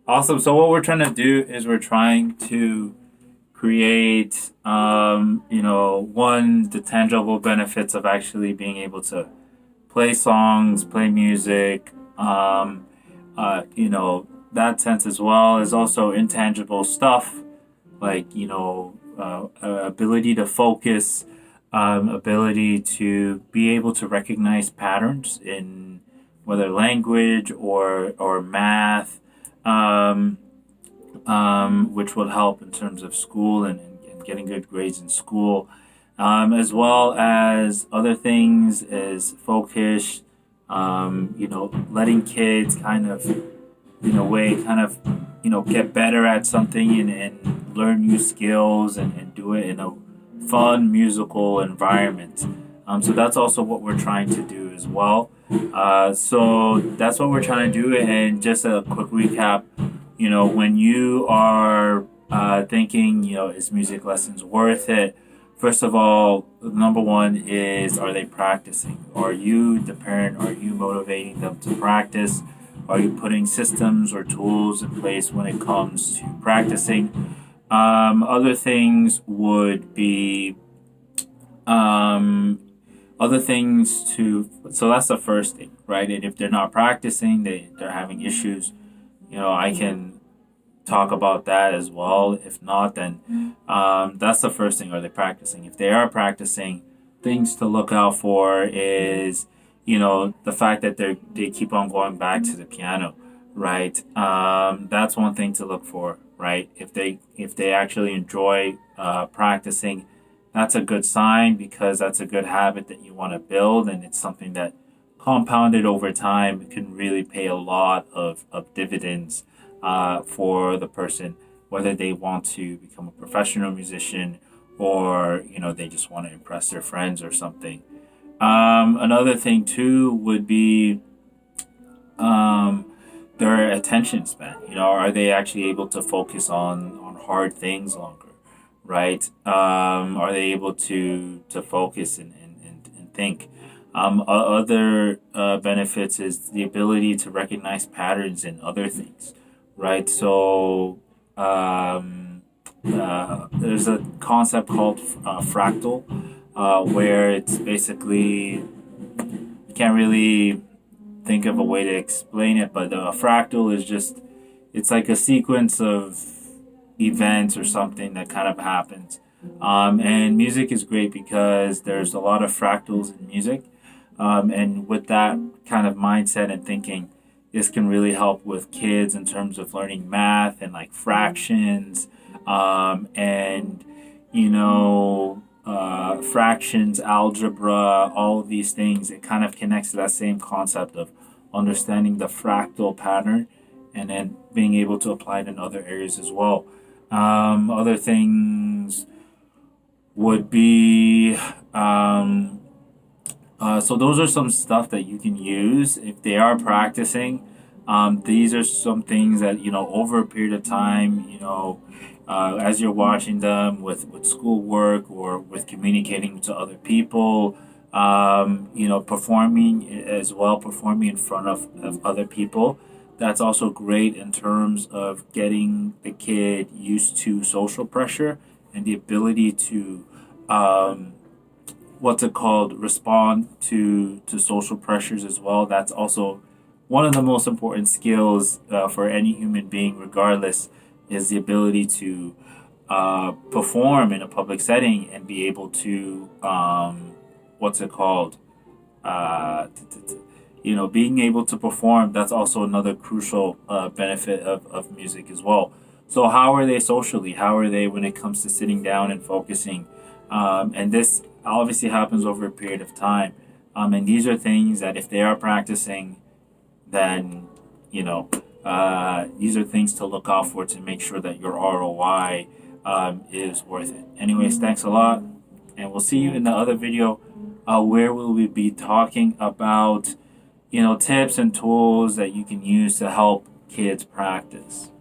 Awesome. So what we're trying to do is we're trying to create, one, the tangible benefits of actually being able to play songs, play music, that sense, as well as also intangible stuff like, ability to focus, ability to be able to recognize patterns in whether language or math, um, which will help in terms of school and getting good grades in school, as well as other things as focus, letting kids kind of, in a way, kind of, get better at something and learn new skills and do it in a fun musical environment. So that's also what we're trying to do as well. So that's what we're trying to do. And just a quick recap, when you are thinking, is music lessons worth it? First of all, number one is, are they practicing? Are you, the parent, are you motivating them to practice? Are you putting systems or tools in place when it comes to practicing? Other things would be other things to, so that's the first thing, right? And if they're not practicing, they're having issues, I can talk about that as well. If not, then that's the first thing. Are they practicing? If they are practicing, things to look out for is, the fact that they keep on going back to the piano, right? That's one thing to look for, right? If they actually enjoy practicing, that's a good sign, because that's a good habit that you want to build, and it's something that compounded over time can really pay a lot of dividends for the person, whether they want to become a professional musician or they just want to impress their friends or something. Another thing too would be um, their attention span. Are they actually able to focus on hard things longer, right? Are they able to focus and think? Other benefits is the ability to recognize patterns in other things, right? So there's a concept called fractal, where it's basically, you can't really think of a way to explain it, but a fractal is just, it's like a sequence of events or something that kind of happens. And music is great because there's a lot of fractals in music. And with that kind of mindset and thinking, this can really help with kids in terms of learning math and like fractions, and fractions, algebra, all of these things. It kind of connects to that same concept of understanding the fractal pattern and then being able to apply it in other areas as well. Other things would be, so those are some stuff that you can use if they are practicing. These are some things that, over a period of time, as you're watching them with schoolwork or with communicating to other people, performing as well, performing in front of other people. That's also great in terms of getting the kid used to social pressure and the ability to, what's it called, respond to social pressures as well. That's also one of the most important skills for any human being, regardless, is the ability to perform in a public setting and be able to, what's it called, being able to perform. That's also another crucial benefit of music as well. So how are they socially? How are they when it comes to sitting down and focusing? And this obviously happens over a period of time. And these are things that if they are practicing, then, these are things to look out for to make sure that your ROI is worth it. Anyways, thanks a lot. And we'll see you in the other video, where we will be talking about, tips and tools that you can use to help kids practice.